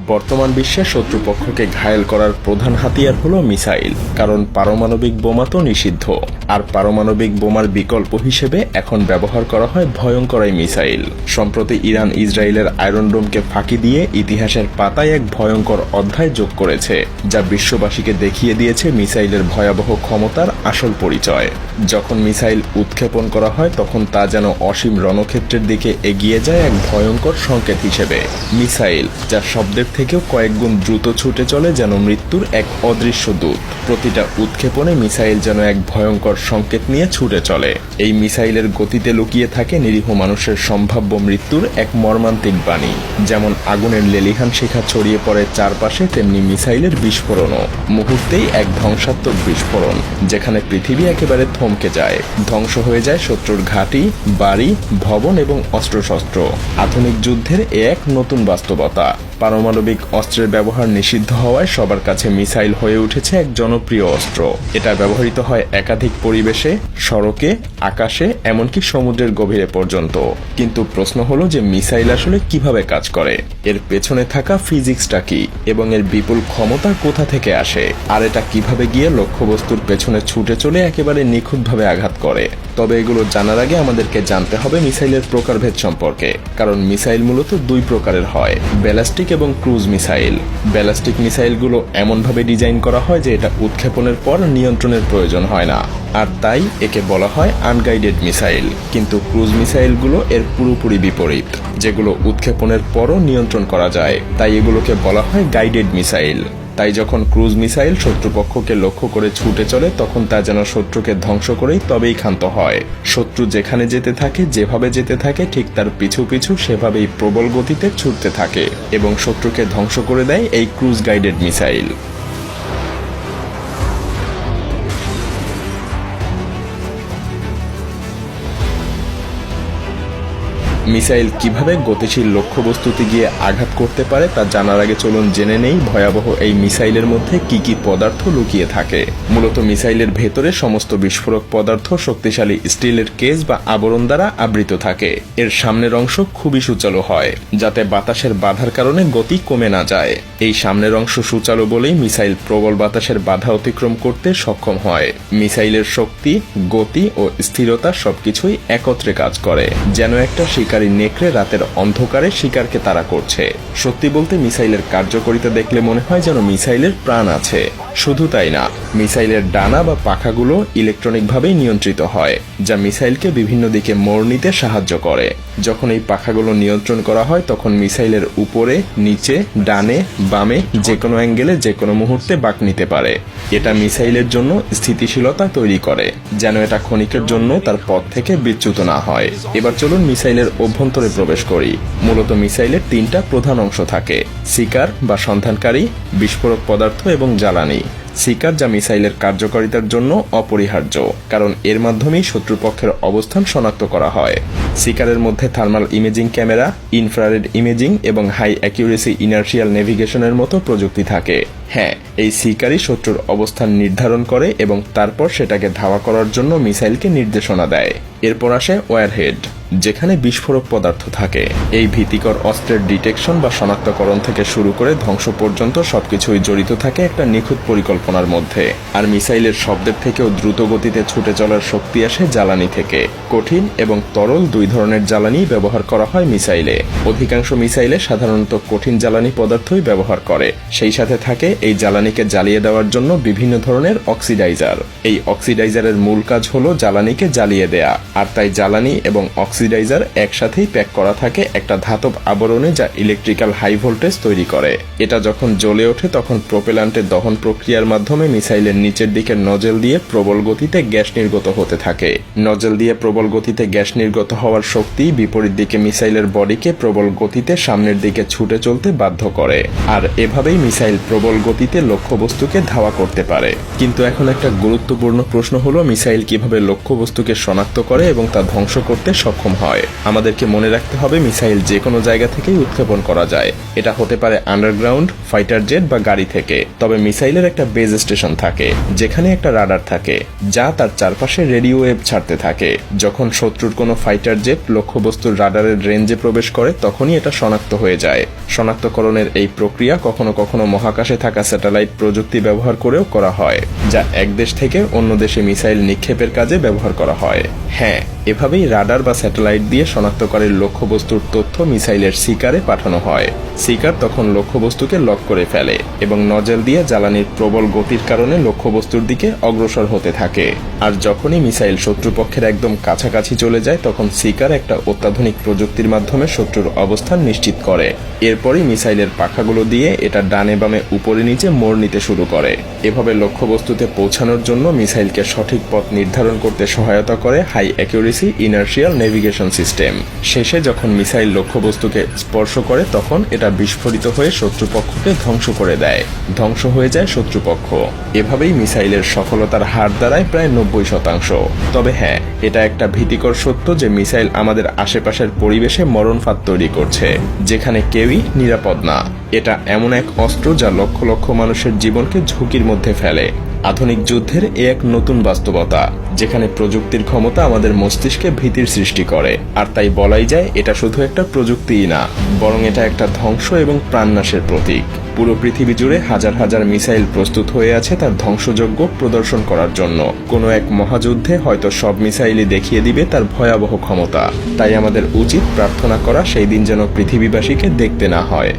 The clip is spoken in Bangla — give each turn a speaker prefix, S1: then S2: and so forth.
S1: বর্তমান বিশ্বে শত্রুপক্ষকে ঘায়েল করার প্রধান হাতিয়ার হলো মিসাইল, কারণ পারমাণবিক বোমা তো নিষিদ্ধ। আর পারমাণবিক বোমার বিকল্প হিসেবে এখন ব্যবহার করা হয় ভয়ঙ্কর এই মিসাইল। সম্প্রতি ইরান ইসরায়েলের আয়রন ডোমকে ফাঁকি দিয়ে ইতিহাসের পাতায় এক ভয়ঙ্কর অধ্যায় যোগ করেছে, যা বিশ্ববাসীকে দেখিয়ে দিয়েছে মিসাইলের ভয়াবহ ক্ষমতার আসল পরিচয়। যখন মিসাইল উৎক্ষেপণ করা হয় তখন তা যেন অসীম রণক্ষেত্রের দিকে এগিয়ে যায় এক ভয়ঙ্কর সংকেত হিসেবে। মিসাইল, যা শব্দের থেকেও কয়েক গুণ দ্রুত ছুটে চলে যেন মৃত্যুর এক অদৃশ্য দূত। প্রতিটা উৎক্ষেপণে মিসাইল যেন এক ভয়ঙ্কর সংকেত নিয়ে ছুটে চলে। এই মিসাইলের গতিতে লুকিয়ে থাকে নিরীহ মানুষের সম্ভাব্য মৃত্যুর এক মর্মান্তিক বাণী। যেমন আগুনের লেলিহান শিখা ছড়িয়ে পড়ে চারপাশে, তেমনি মিসাইলের বিস্ফোরণও মুহূর্তেই এক ধ্বংসাত্মক বিস্ফোরণ, যেখানে পৃথিবী একেবারে থমকে যায়। ধ্বংস হয়ে যায় শত্রুর ঘাঁটি, বাড়ি, ভবন এবং অস্ত্রশস্ত্র। আধুনিক যুদ্ধের এক নতুন বাস্তবতা। পারমাণবিক অস্ত্রের ব্যবহার নিষিদ্ধ হওয়ায় সবার কাছে মিসাইল হয়ে উঠেছে এক জনপ্রিয় অস্ত্র। এটা ব্যবহৃত হয় একাধিক পরিবেশে, সড়কে, আকাশে, এমনকি সমুদ্রের গভীরে পর্যন্ত। কিন্তু প্রশ্ন হলো যে মিসাইল আসলে কিভাবে কাজ করে, এর পেছনে থাকা ফিজিক্সটা কি, এবং এর বিপুল ক্ষমতা কোথা থেকে আসে, আর এটা কিভাবে গিয়ে লক্ষ্যবস্তুর পেছনে ছুটে চলে একেবারে নিখুঁতভাবে আঘাত করে। তবে এগুলো জানার আগে আমাদেরকে জানতে হবে মিসাইলের প্রকারভেদ সম্পর্কে, কারণ মিসাইল মূলত দুই প্রকারের হয়, ব্যালিস্টিক এবং ক্রুজ মিসাইল। ব্যালিস্টিক মিসাইলগুলো এমনভাবে ডিজাইন করা হয় যে এটা উৎক্ষেপণের পর নিয়ন্ত্রণের প্রয়োজন হয় না, আর তাই একে বলা হয় আনগাইডেড মিসাইল। কিন্তু ক্রুজ মিসাইলগুলো এর পুরোপুরি বিপরীত, যেগুলো উৎক্ষেপণের পরও নিয়ন্ত্রণ করা যায়, তাই এগুলোকে বলা হয় গাইডেড মিসাইল। তাই যখন ক্রুজ মিসাইল শত্রুপক্ষকে লক্ষ্য করে ছুটে চলে তখন তা যেন শত্রুকে ধ্বংস করেই তবেই ক্ষান্ত হয়। শত্রু যেখানে যেতে থাকে, যেভাবে যেতে থাকে, ঠিক তার পিছু পিছু সেভাবেই প্রবল গতিতে ছুটতে থাকে এবং শত্রুকে ধ্বংস করে দেয় এই ক্রুজ গাইডেড মিসাইল। মিসাইল কিভাবে গতিশীল লক্ষ্যবস্তুতে গিয়ে আঘাত করতে পারে তা জানার আগে চলুন জেনে নেই ভয়াবহ এই মিসাইলের মধ্যে কি কি পদার্থ লুকিয়ে থাকে। মূলত মিসাইলের ভেতরে সমস্ত বিস্ফোরক পদার্থ শক্তিশালী স্টিলের কেজ বা আবরণ দ্বারা আবৃত থাকে। এর সামনের অংশ খুবই সুচালু হয়, যাতে বাতাসের বাধার কারণে গতি কমে না যায়। এই সামনের অংশ সুচালু বলেই মিসাইল প্রবল বাতাসের বাধা অতিক্রম করতে সক্ষম হয়। মিসাইলের শক্তি, গতি ও স্থিরতা সবকিছুই একত্রে কাজ করে, যেন একটা শিকারী নেকড়ে রাতের অন্ধকারে শিকারকে তাড়া করছে। সত্যি বলতে মিসাইলের কার্যকারিতা দেখলে মনে হয় যেন মিসাইলের প্রাণ আছে। শুধু তাই না, মিসাইলের ডানা বা পাখাগুলো ইলেকট্রনিকভাবেই নিয়ন্ত্রিত হয়, যা মিসাইলকে বিভিন্ন দিকে মোড় নিতে সাহায্য করে। যখন এই পাখাগুলো নিয়ন্ত্রণ করা হয় তখন মিসাইলের উপরে, নিচে, ডানে, বামে যে কোনো অ্যাঙ্গেলে যে কোনো মুহূর্তে বাঁক নিতে পারে। এটা মিসাইলের জন্য স্থিতিশীলতা তৈরি করে, যেন এটা ক্ষণিকের জন্য তার পথ থেকে বিচ্যুত না হয়। এবার চলুন মিসাইলের অভ্যন্তরে প্রবেশ করি। মূলত মিসাইলের তিনটা প্রধান অংশ থাকে: শিকার বা সন্ধানকারী, বিস্ফোরক পদার্থ এবং জ্বালানি। শিকার, যা মিসাইলের কার্যকারিতার জন্য অপরিহার্য, কারণ এর মাধ্যমেই শত্রুপক্ষের অবস্থান শনাক্ত করা হয়। শিকারের মধ্যে thermal imaging camera, infrared imaging এবং হাই অ্যাকিউরেসি ইনার্শিয়াল নেভিগেশনের মতো প্রযুক্তি থাকে। হ্যাঁ, এই শিকারই শত্রুর অবস্থান নির্ধারণ করে এবং তারপর সেটাকে ধাওয়া করার জন্য মিসাইলকে নির্দেশনা দেয়। এরপর আসে ওয়্যারহেড, যেখানে বিস্ফোরক পদার্থ থাকে। এই ভীতিকর অস্ত্রের ডিটেকশন বা শনাক্তকরণ থেকে শুরু করে ধ্বংস পর্যন্ত সবকিছুই জড়িত থাকে একটা নিখুঁত পরিকল্পনার মধ্যে। আর মিসাইলের শব্দের থেকেও দ্রুত গতিতে ছুটে চলার শক্তি আসে জ্বালানি থেকে। কঠিন এবং তরল দুই ধরনের জ্বালানি ব্যবহার করা হয় মিসাইলে। অধিকাংশ মিসাইলে সাধারণত কঠিন জ্বালানি পদার্থই ব্যবহার করে, সেই সাথে থাকে এই জ্বালানিকে জ্বালিয়ে দেওয়ার জন্য বিভিন্ন ধরনের অক্সিডাইজার। এই অক্সিডাইজারের মূল কাজ হলো জ্বালানিকে জ্বালিয়ে দেয়া, আর তাই জ্বালানি এবং অক্সিডাইজার একসাথেই প্যাক করা থাকে একটা ধাতব আবরণে, যা ইলেকট্রিক্যাল হাই ভোল্টেজ তৈরি করে। এটা যখন জ্বলে ওঠে তখন প্রোপেলান্টের দহন প্রক্রিয়ার মাধ্যমে মিসাইলের নিচের দিকের নজেল দিয়ে প্রবল গতিতে গ্যাস নির্গত হতে থাকে। নজেল দিয়ে প্রবল গতিতে গ্যাস নির্গত হওয়ার শক্তি বিপরীত দিকে মিসাইলের বডিকে প্রবল গতিতে সামনের দিকে ছুটে চলতে বাধ্য করে, আর এভাবেই মিসাইল প্রবল গতিতে লক্ষ্যবস্তুকে ধাওয়া করতে পারে। কিন্তু এখন একটা গুরুত্বপূর্ণ প্রশ্ন হলো, মিসাইল কিভাবে লক্ষ্যবস্তুকে শনাক্ত করে এবং তা ধ্বংস করতে সক্ষম সক্ষম হয়। আমাদেরকে মনে রাখতে হবে মিসাইল যে কোনো জায়গা থেকেই উৎক্ষেপণ করা যায়। এটা হতে পারে আন্ডারগ্রাউন্ড, ফাইটার জেট বা গাড়ি থেকে। তবে মিসাইলের একটা বেজ স্টেশন থাকে, যেখানে একটা রাডার থাকে যা তার চারপাশে রেডিও ওয়েভ ছাড়তে থাকে। যখন শত্রুর কোনো ফাইটার জেট লক্ষ্যবস্তুর রাডারের রেঞ্জে প্রবেশ করে তখনই এটা শনাক্ত হয়ে যায়। শনাক্তকরণের এই প্রক্রিয়া কখনো কখনো মহাকাশে থাকা স্যাটেলাইট প্রযুক্তি ব্যবহার করেও করা হয়, যা এক দেশ থেকে অন্য দেশে মিসাইল নিক্ষেপের কাজে ব্যবহার করা হয়। হ্যাঁ, এভাবেই রাডার বা স্যাটেলাইট দিয়ে শনাক্তকারীর লক্ষ্যবস্তুর তথ্য মিসাইলের সিকারে পাঠানো হয়। সিকার তখন লক্ষ্যবস্তুকে লক করে ফেলে এবং নজেল দিয়ে জ্বালানির প্রবল গতির কারণে লক্ষ্যবস্তুর দিকে অগ্রসর হতে থাকে। আর যখনই মিসাইল শত্রুপক্ষের একদম কাছাকাছি চলে যায় তখন সিকার একটা অত্যাধুনিক প্রযুক্তির মাধ্যমে শত্রুর অবস্থান নিশ্চিত করে। এরপরই মিসাইলের পাখাগুলো দিয়ে এটা ডানে বামে উপরে নিচে মোড় নিতে শুরু করে। এভাবে লক্ষ্যবস্তুতে পৌঁছানোর জন্য মিসাইলকে সঠিক পথ নির্ধারণ করতে সহায়তা করে high accuracy inertial navigation system. শেষে যখন মিসাইল লক্ষ্যবস্তুকে স্পর্শ করে তখন এটা বিস্ফোরিত হয়ে শত্রুপক্ষকে ধ্বংস করে দেয়। ধ্বংস হয়ে যায় শত্রুপক্ষ। এভাবেই মিসাইলের সফলতার হার দাঁড়ায় প্রায় 90%। তবে হ্যাঁ, এটা একটা ভীতিকর সত্য যে মিসাইল আমাদের আশেপাশের পরিবেশে মরণফাঁদ তৈরি করছে, যেখানে কেউই নিরাপদ না। এটা এমন এক অস্ত্র যা লক্ষ লক্ষ মানুষের জীবনকে ঝুঁকির মধ্যে ফেলে। আধুনিক যুদ্ধের এক নতুন বাস্তবতা, যেখানে প্রযুক্তির ক্ষমতা আমাদের মস্তিষ্কে ভীতির সৃষ্টি করে। আর তাই বলাই যায় এটা শুধু একটা প্রযুক্তিই না, বরং এটা একটা ধ্বংস এবং প্রাণনাশের প্রতীক। পুরো পৃথিবী জুড়ে হাজার হাজার মিসাইল প্রস্তুত হয়ে আছে তার ধ্বংসযজ্ঞ প্রদর্শন করার জন্য। কোনো এক মহাযুদ্ধে হয়তো সব মিসাইলই দেখিয়ে দিবে তার ভয়াবহ ক্ষমতা। তাই আমাদের উচিত প্রার্থনা করা সেই দিন যেন পৃথিবীবাসীকে দেখতে না হয়।